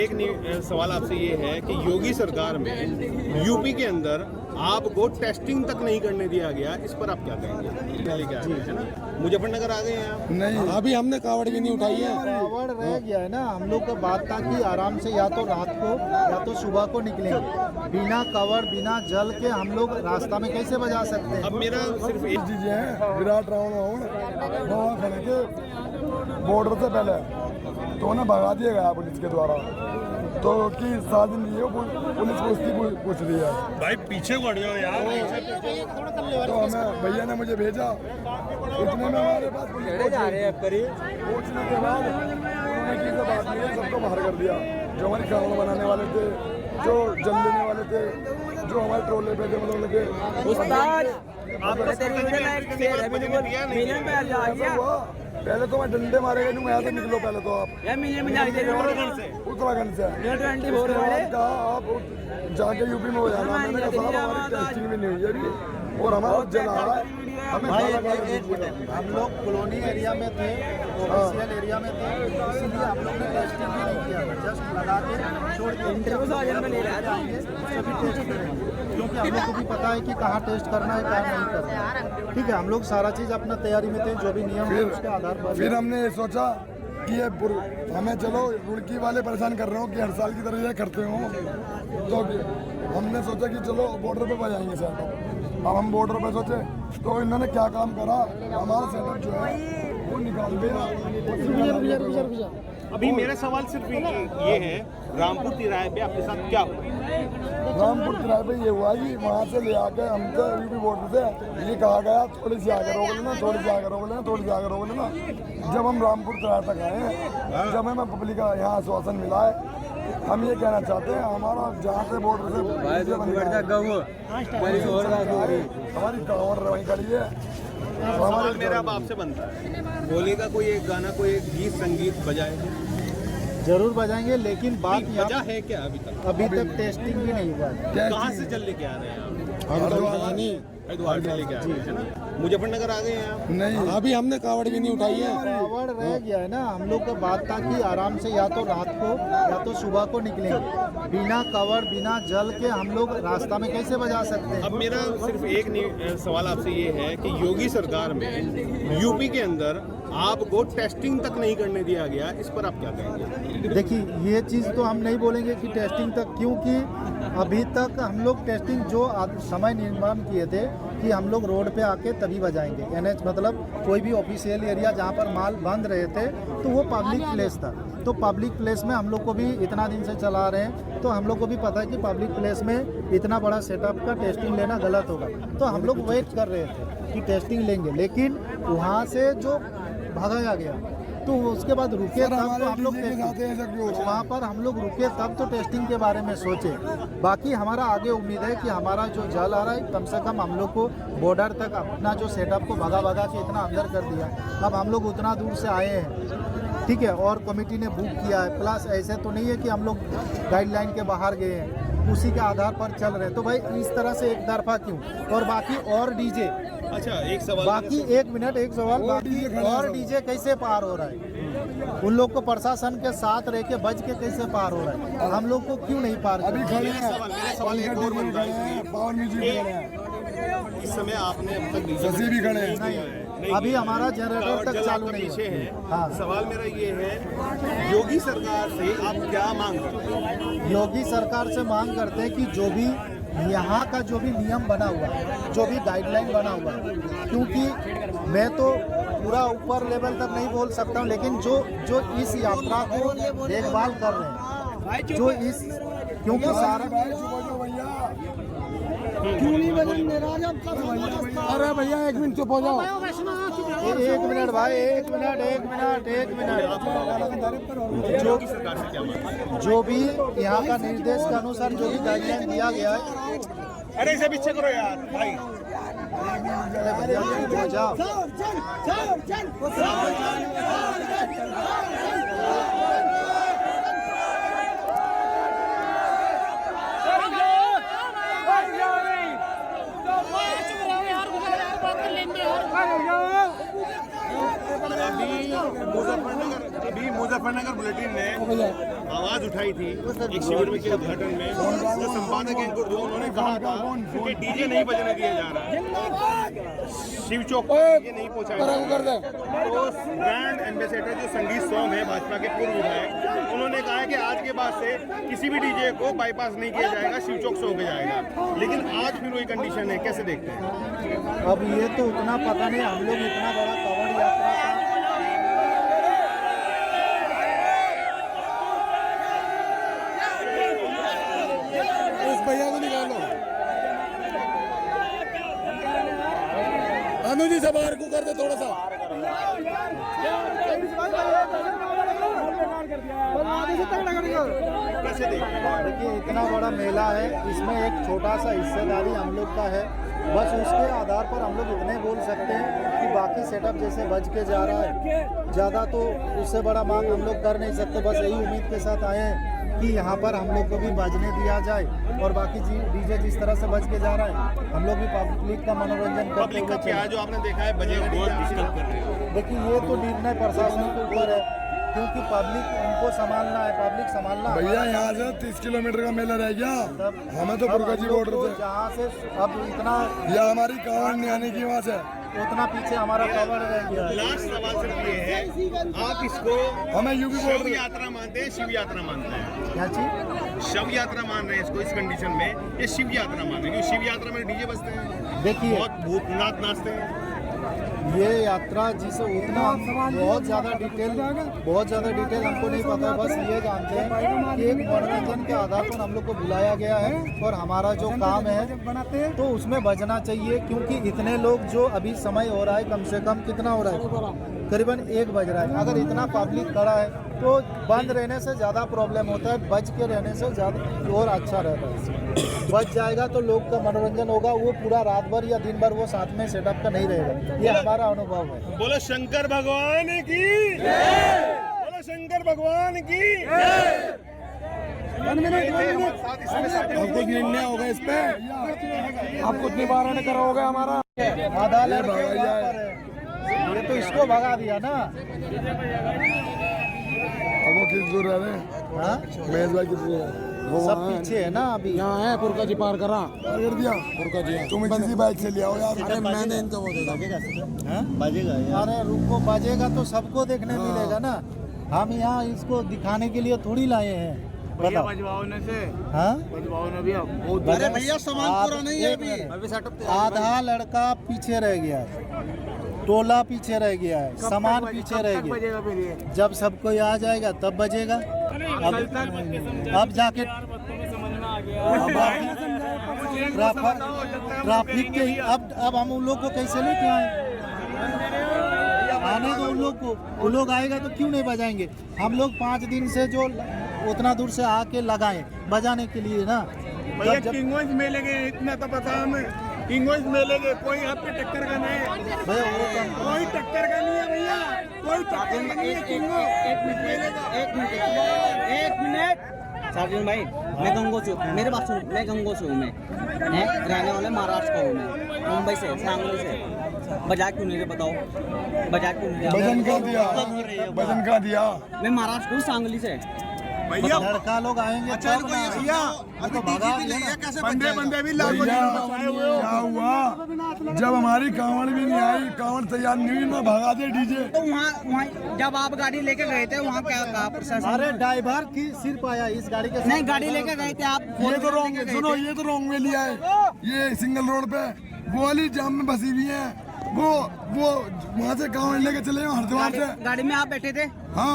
एक सवाल आपसे ये है कि योगी सरकार में यूपी के अंदर आपको टेस्टिंग तक नहीं करने दिया गया, इस पर आप क्या कहेंगे? लेके आ गए हैं ना, मुजफ्फरनगर आ गए हैं आप? नहीं, अभी हमने कावड़ भी नहीं उठाई है। कावड़ रह गया है ना। हम लोग का बात था कि आराम से या तो रात को या तो सुबह को निकलेंगे। बिना कावड़ बिना जल के हम लोग रास्ता में कैसे बजा सकते हैं? अब मेरा सिर्फ एक चीजें हैं, विराट रावण खड़े थे बॉर्डर से पहले तो ना भगा दिया गया पुलिस के द्वारा, तो कि साजिश नहीं है, पुलिस को उसकी पूछ रही है। भाई पीछे बढ़ जाओ यार। तो हमें भैया ने मुझे भेजा, इतने में हमारे पास पूछने के बाद उन्होंने की बात नहीं है, सबको बाहर कर दिया। जो हमारी कानून बनाने वाले थे, जो जल लेने वाले थे, जो हमारे ट्रोले पे थे, मतलब लगे पहले तो मैं डंडे मारे गए, मैं यहाँ से निकलो पहले तो आप उत्तराखंड से आप जाके यूपी में हो जाना। मैंने कहा साहब हमारी टेस्टिंग भी नहीं हुई है अभी और हमारा जल आ रहा है। हम लोग कॉलोनी एरिया में थे, ऑफिशियल एरिया में थे, इसलिए हम लोग ने टेस्टिंग भी नहीं किया, जस्ट लगा के छोड़ के क्योंकि हम लोग को भी पता है कि कहाँ टेस्ट करना है कहाँ नहीं करना है। ठीक है, हम लोग सारा चीज़ अपना तैयारी में थे, जो भी नियम है उसके आधार पर। फिर हमने सोचा कि ये हमें चलो रुड़की वाले परेशान कर रहे हो कि हर साल की तरह ये करते हो, तो हमने सोचा कि चलो बॉर्डर पे बजाएंगे सर। अब हम बॉर्डर पे सोचे तो इन्होंने क्या काम करा, हमारा सेटअप जो है वो निकाल दिया। अभी मेरा सवाल सिर्फ ये है, रामपुर तिराहे पे आपके साथ क्या हुआ? रामपुर तिराहे पे ये हुआ कि वहाँ से ले आके हमसे यूपी बॉर्डर से ये कहा गया थोड़ी सी आगे रोक लेना, थोड़ी सी आगे रोक लेना, थोड़ी सी आगे रोक लेना। जब हम रामपुर तिराहे तक आए, जब हमें पब्लिक का यहाँ आश्वासन मिला है, हम ये कहना चाहते हैं हमारा जहाँ से बॉर्डर से हमारी कांवर वहीं खड़ी है। सवाल मेरा अब आपसे बनता है, बोलेगा कोई एक गाना, कोई एक गीत संगीत बजाए? जरूर बजाएंगे, लेकिन बात बजा है क्या अभी तक टेस्टिंग भी नहीं हुआ है। कहाँ से जल लेके आ रहे हैं आप? हरिद्वार से लेके आ रहे हैं ना, मुजफ्फरनगर आ गए हैं आप? नहीं, अभी हमने कावड़ भी नहीं उठाई है। कावड़ रह गया है ना। हम लोग का बात था कि आराम से या तो रात को या तो सुबह को निकलेंगे। बिना कावड़ बिना जल के हम लोग रास्ता में कैसे बजा सकते हैं? अब मेरा सिर्फ एक सवाल आपसे ये है कि योगी सरकार में यूपी के अंदर आपको टेस्टिंग तक नहीं करने दिया गया, इस पर आप क्या कहेंगे? देखिए, ये चीज़ तो हम नहीं बोलेंगे कि टेस्टिंग तक, क्योंकि अभी तक हम लोग टेस्टिंग जो समय निर्माण किए थे कि हम लोग रोड पे आके तभी बजाएंगे। NH मतलब कोई भी ऑफिशियल एरिया जहाँ पर माल बंद रहे थे तो वो पब्लिक प्लेस था, तो पब्लिक प्लेस में हम लोग को भी इतना दिन से चला रहे हैं, तो हम लोग को भी पता है कि पब्लिक प्लेस में इतना बड़ा सेटअप का टेस्टिंग लेना गलत होगा। तो हम लोग वेट कर रहे थे कि टेस्टिंग लेंगे, लेकिन वहाँ से जो भगाया गया तो उसके बाद रुके तब तो हम लोग वहाँ पर हम लोग रुके तब तो टेस्टिंग के बारे में सोचे। बाकी हमारा आगे उम्मीद है कि हमारा जो जल आ रहा है कम से कम हम लोग को बॉर्डर तक अपना जो सेटअप को भगा के इतना अंदर कर दिया। अब हम लोग उतना दूर से आए हैं, ठीक है, और कमेटी ने बुक किया है, प्लस ऐसे तो नहीं है कि हम लोग गाइडलाइन के बाहर गए हैं, उसी के आधार पर चल रहे हैं। तो भाई इस तरह से एक तरफा क्यों? और बाकी और डीजे, अच्छा एक सवाल, बाकी एक मिनट एक सवाल, बाकी और डीजे कैसे पार हो रहा है? उन लोग को प्रशासन के साथ रह के बच के कैसे पार हो रहा है? हम लोग को क्यों नहीं पार? अभी खड़े मेरा सवाल एक और बनता है, इस समय आपने अब तक सभी भी खड़े हैं। नहीं, अभी हमारा जनरेटर तक चालू नहीं है। हाँ, सवाल मेरा ये है, योगी सरकार से आप क्या मांग करते हैं? योगी सरकार से मांग करते हैं कि जो भी यहाँ का जो भी नियम बना हुआ है, जो भी गाइडलाइन बना हुआ है, क्योंकि मैं तो पूरा ऊपर लेवल तक नहीं बोल सकता हूँ, लेकिन जो इस यात्रा को देखभाल कर रहे हैं, जो इस, क्योंकि सारा अरे भैया एक मिनट चुप हो जाओ। एक मिनट भाई, एक मिनट। जो भी यहाँ का निर्देश के अनुसार जो भी गाइडलाइन दिया गया है, अरे इसे पीछे करो यार भाई। हो जाओ। अभी मुजफ्फरनगर बुलेटिन ने आवाज उठाई आई थी एक शिविर में के उद्घाटन में, जो संपादक हैं गुरु, उन्होंने कहा था कि डीजे नहीं बजने दिया जा रहा है, शिव चौक पर ये नहीं पहुंचाया। तो ब्रांड एम्बेसडर जो संगीत सॉन्ग है भाजपा के पूर्व विधायक, उन्होंने कहा है कि आज के बाद से किसी भी डीजे को बाईपास नहीं किया जाएगा, शिव चौक से होकर जाएगा। लेकिन आज फिर वही कंडीशन है, कैसे देखते हैं? अब ये तो उतना पता नहीं, हम लोग इतना बड़ा कांवड़ यात्रा का भैया को निकालो, अनु जी से बाहर को कर दे थोड़ा सा। कैसे देखते हैं? देखिए इतना बड़ा मेला है, इसमें एक छोटा सा हिस्सेदारी हम लोग का है, बस उसके आधार पर हम लोग इतने बोल सकते हैं कि बाकी सेटअप जैसे बज के जा रहा है, ज़्यादा तो उससे बड़ा मांग हम लोग कर नहीं सकते। बस यही उम्मीद के साथ आए हैं कि यहाँ पर हम लोग को भी बजने दिया जाए, और बाकी डीजे जिस तरह से बज के जा रहा है, हम लोग भी पब्लिक का मनोरंजन करते पब्लिक का हुए क्या जो आपने देखा है बजेगा डीजे, आप डिस्टर्ब कर रहे हैं। देखिए ये तो निर्णय प्रशासन के ऊपर है, क्योंकि पब्लिक उनको संभालना है, पब्लिक संभालना है। भैया यहाँ से 30 किलोमीटर का मेला रह गया, हमें तो पुरकाजी बॉर्डर से जहाँ से अब इतना या हमारी कांवड़ नहीं आने की वहाँ से उतना पीछे हमारा कांवड़ रह गया। लास्ट सवाल सिर्फ ये है, आप इसको हमें यूपी शव बॉर्डर यात्रा मानते हैं, शिव यात्रा मानते हैं? क्या चीज? शव यात्रा मान रहे हैं इसको इस कंडीशन में, ये शिव यात्रा मान रहे हैं, क्योंकि शिव यात्रा में डीजे बजते हैं, देखिए बहुत भूतनाथ नाचते हैं। ये यात्रा जिसे उतना बहुत ज़्यादा डिटेल हमको नहीं पता है, बस ये जानते हैं कि एक मनोरंजन के आधार पर हम लोग को बुलाया गया है, और हमारा जो काम है तो उसमें बजना चाहिए, क्योंकि इतने लोग जो अभी समय हो रहा है, कम से कम कितना हो रहा है, करीबन 1 बज रहा है। अगर इतना पब्लिक खड़ा है तो बंद रहने से ज़्यादा प्रॉब्लम होता है, बज के रहने से ज़्यादा और अच्छा रहता है। बच जाएगा तो लोग का मनोरंजन होगा, वो पूरा रात भर या दिन भर वो साथ में सेटअप का नहीं रहेगा, ये हमारा अनुभव है। बोलो शंकर भगवान की जय, बोलो शंकर भगवान की जय। अब कुछ निर्णय होगा इस पे, आप कुछ निवारण करोगे हमारा? आधा लड़के वहाँ पर है, ये तो इसको भगा दिया ना। अब वो किस दूर रह रहे? हाँ? महेश भाई किस दूर है? सब पीछे है ना अभी। यहाँ है पुरकाजी पार करा, पार कर दिया पुरकाजी। तुम इसी बाइक से ले आओ यार। अरे मैंने इनको वो दे हाँ? बजेगा यार। अरे रुको, बजेगा तो सबको देखने मिलेगा ना, हम यहाँ इसको दिखाने के लिए थोड़ी लाए हैं। बजवाने से हाँ? बजवाने भी बहुत। अरे भैया सामान पूरा नहीं है अभी, आधा लड़का पीछे रह गया है, टोला पीछे रह गया है, सामान पीछे रह गया। जब सब कोई आ जाएगा तब बजेगा। अब जाके ट्रैफिक के ही अब हम उन लोग को कैसे लेके आए? आने दो उन लोग को, वो लोग आएगा तो क्यों नहीं बजाएंगे? हम लोग 5 दिन से जो उतना दूर से आके लगाए बजाने के लिए ना। भैया किंगगंज मेले के इतना तो पता हमें, किंगगंज मेले के कोई आपके टक्कर का नहीं है भैया, वो कोई टक्कर का नहीं है भैया, कोई टक्कर का नहीं है किंगगंज। एक मिनट सार्जन भाई, मैं गंगो से हूँ, मेरे बात सुनो, मैं गंगो से हूँ, मैं रहने वाला महाराष्ट्र का हूँ, मैं मुंबई से, सांगली से। बजा क्यों नहीं रहे बताओ, बजा क्यों नहीं रहे? वजन का दिया, वजन का दिया। मैं महाराष्ट्र हूँ, सांगली से। भैया लड़का लोग आएंगे अच्छा तब ना। भैया तो भगा दिया ना। बंदे भी लाखों भैया आए हुए हो। क्या हुआ, जब हमारी कांवड़ भी नहीं आई, कांवड़ तैयार नहीं हुई ना, भगा दे डीजे। तो वहाँ जब आप गाड़ी लेके गए थे वहाँ क्या कहा प्रशासन? अरे ड्राइवर की सिर्फ आया इस गाड़ी के साथ। नहीं, गाड़ी लेके गए थे आप, ये तो रॉन्ग, सुनो ये तो रॉन्ग में लिया है, ये सिंगल रोड पे वो वाली जाम में फंसी हुई है, वो वहाँ से कांवड़ लेके चले हरिद्वार से। गाड़ी में आप बैठे थे? हाँ।